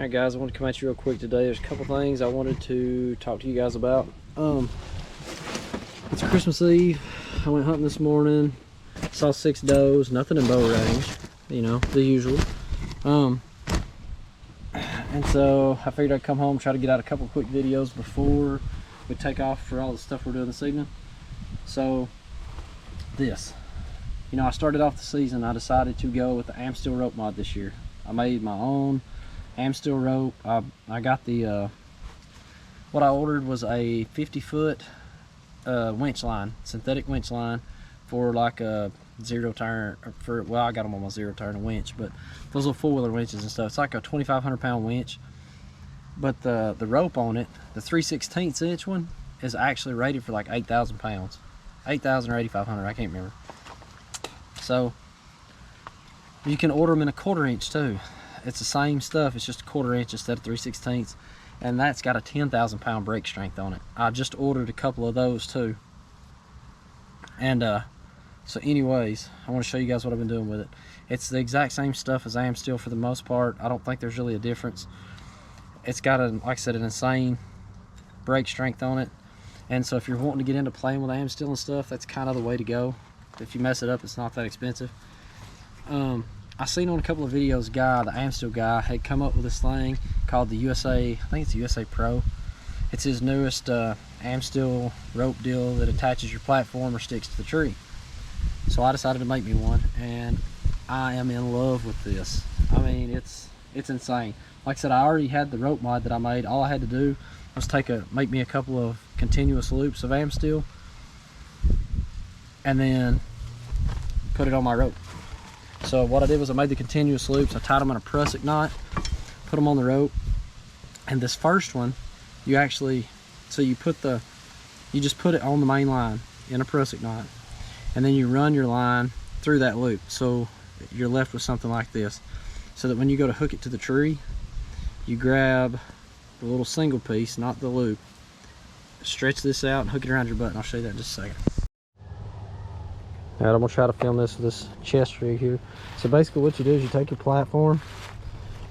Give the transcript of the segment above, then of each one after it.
Alright guys, I want to come at you real quick today. There's a couple things I wanted to talk to you guys about. It's Christmas Eve. I went hunting this morning, saw 6 does, nothing in bow range, you know, the usual. And so I figured I'd come home, try to get out a couple quick videos before we take off for all the stuff we're doing this evening. So this, you know, I started off the season, I decided to go with the Amsteel rope mod this year. I made my own Amsteel rope. I got the what I ordered was a 50-foot winch line, synthetic winch line, for like a zero turn, for, well, I got them on my zero turn winch, but those little four-wheeler winches and stuff. It's like a 2,500 pound winch, but the rope on it, the 3/16 inch one, is actually rated for like 8,000 pounds, 8,000 or 8,500, I can't remember. So you can order them in a 1/4 inch too. It's the same stuff, it's just a 1/4 inch instead of 3/16, and that's got a 10,000 pound brake strength on it. I just ordered a couple of those too. And so anyways, I want to show you guys what I've been doing with it. It's the exact same stuff as Amsteel for the most part. I don't think there's really a difference. It's got a, like I said, an insane brake strength on it, and so if you're wanting to get into playing with Amsteel and stuff, that's kind of the way to go. If you mess it up, it's not that expensive. I seen on a couple of videos, the Amsteel guy, had come up with this thing called the USA, I think it's the USA Pro. It's his newest Amsteel rope deal that attaches your platform or sticks to the tree. So I decided to make me one, and I am in love with this. I mean, it's insane. Like I said, I already had the rope mod that I made. All I had to do was make me a couple of continuous loops of Amsteel, and then put it on my rope. So what I did was I made the continuous loops, I tied them in a prusik knot, put them on the rope, and this first one, you actually, so you just put it on the main line in a prusik knot, and then you run your line through that loop, so you're left with something like this, so that when you go to hook it to the tree, you grab the little single piece, not the loop, stretch this out and hook it around your butt, and I'll show you that in just a second. Alright, I'm gonna try to film this with this chest rig here. So basically what you do is you take your platform,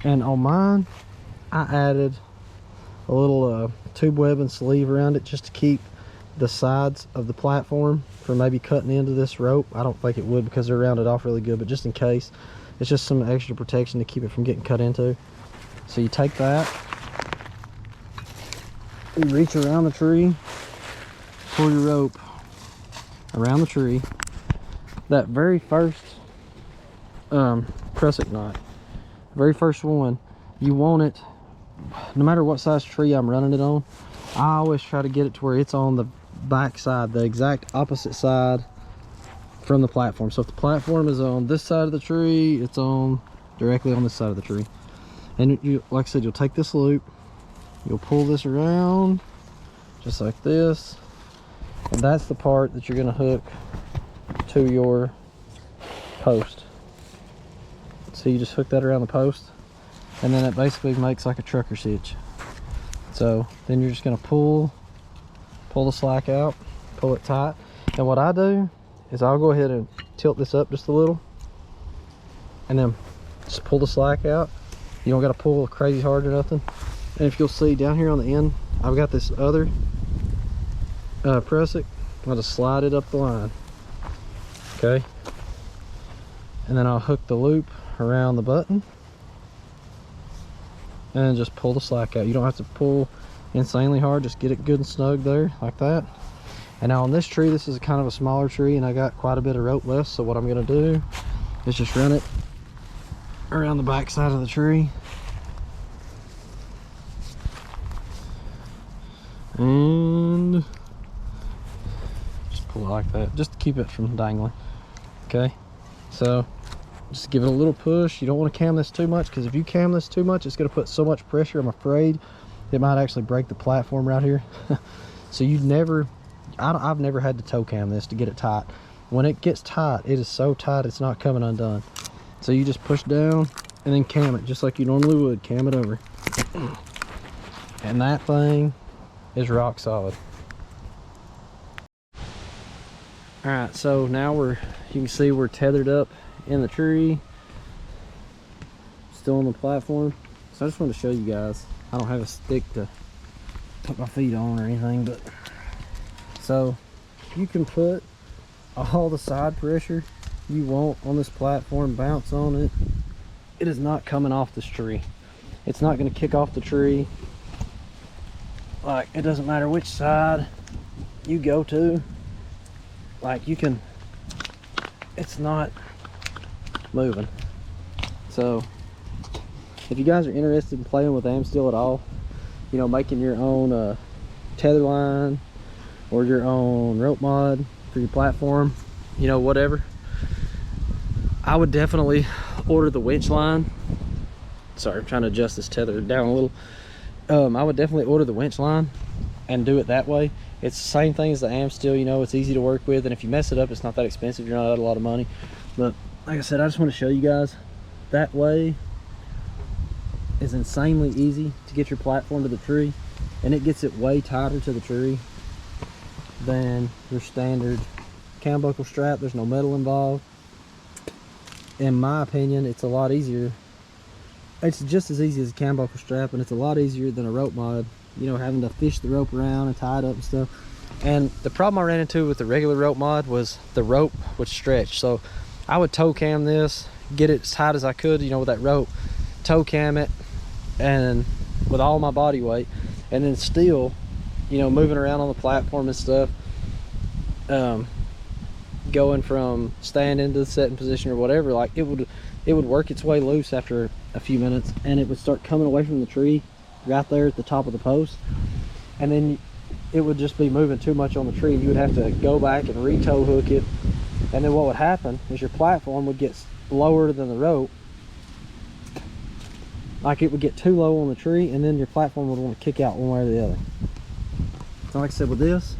and on mine I added a little tube webbing sleeve around it just to keep the sides of the platform from maybe cutting into this rope. I don't think it would because they're rounded off really good, but just in case, it's just some extra protection to keep it from getting cut into. So you take that, you reach around the tree, pull your rope around the tree. That very first prusik knot, very first one, you want it, no matter what size tree I'm running it on, I always try to get it to where it's on the back side, the exact opposite side from the platform. So if the platform is on this side of the tree, it's on directly on this side of the tree. And you, like I said, you'll take this loop, you'll pull this around just like this, and that's the part that you're going to hook to your post. So you just hook that around the post, and then it basically makes like a trucker's hitch. So then you're just going to pull the slack out, pull it tight, and what I do is I'll go ahead and tilt this up just a little, and then just pull the slack out. You don't got to pull crazy hard or nothing. And if you'll see down here on the end, I've got this other prusik. I'll just slide it up the line. Okay, and then I'll hook the loop around the button and just pull the slack out. You don't have to pull insanely hard, just get it good and snug there like that. And now on this tree, this is kind of a smaller tree and I got quite a bit of rope left, so what I'm going to do is just run it around the back side of the tree and just pull it like that, just to keep it from dangling. Okay, so just give it a little push. You don't want to cam this too much, because if you cam this too much, it's going to put so much pressure, I'm afraid it might actually break the platform right here. So I've never had to toe cam this to get it tight. When it gets tight, it is so tight it's not coming undone. So you just push down and then cam it just like you normally would, cam it over, and that thing is rock solid. All right, so now you can see we're tethered up in the tree, still on the platform. So I just wanted to show you guys. I don't have a stick to put my feet on or anything, but so you can put all the side pressure you want on this platform, bounce on it. It is not coming off this tree. It's not going to kick off the tree. Like, it doesn't matter which side you go to. Like, you can, it's not moving. So if you guys are interested in playing with Amsteel at all, you know, making your own tether line or your own rope mod for your platform, you know, whatever, I would definitely order the winch line. Sorry, I'm trying to adjust this tether down a little. I would definitely order the winch line and do it that way. It's the same thing as the Amsteel, you know, it's easy to work with, and if you mess it up, it's not that expensive. You're not out a lot of money. But like I said, I just want to show you guys that way is insanely easy to get your platform to the tree, and it gets it way tighter to the tree than your standard cam buckle strap. There's no metal involved. In my opinion, it's a lot easier. It's just as easy as a cam buckle strap, and it's a lot easier than a rope mod, you know, having to fish the rope around and tie it up and stuff. And the problem I ran into with the regular rope mod was the rope would stretch. So I would toe cam this, get it as tight as I could, you know, with that rope, toe cam it, and with all my body weight, and then still, you know, moving around on the platform and stuff, going from standing to the setting position or whatever, like it would work its way loose after a few minutes, and it would start coming away from the tree right there at the top of the post, and then it would just be moving too much on the tree, and you would have to go back and re-tow hook it. And then what would happen is your platform would get lower than the rope. Like, it would get too low on the tree, and then your platform would want to kick out one way or the other. So like I said, with this,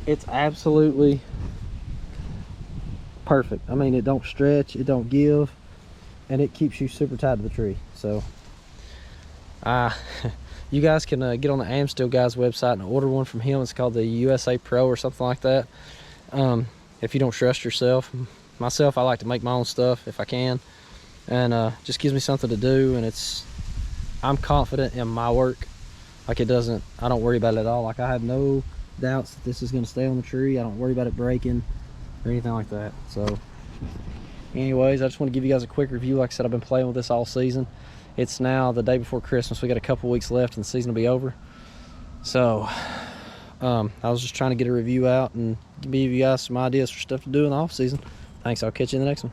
it's absolutely perfect. I mean, it don't stretch, it don't give, and it keeps you super tight to the tree. So you guys can get on the Amsteel guy's website and order one from him. It's called the USA Pro or something like that. If you don't trust yourself. Myself, I like to make my own stuff if I can, and just gives me something to do, and I'm confident in my work. Like, I don't worry about it at all. Like, I have no doubts that this is going to stay on the tree. I don't worry about it breaking or anything like that. So anyways, I just want to give you guys a quick review. Like I said, I've been playing with this all season. It's now the day before Christmas. We got a couple weeks left and the season will be over. So I was just trying to get a review out and give you guys some ideas for stuff to do in the off season. Thanks, I'll catch you in the next one.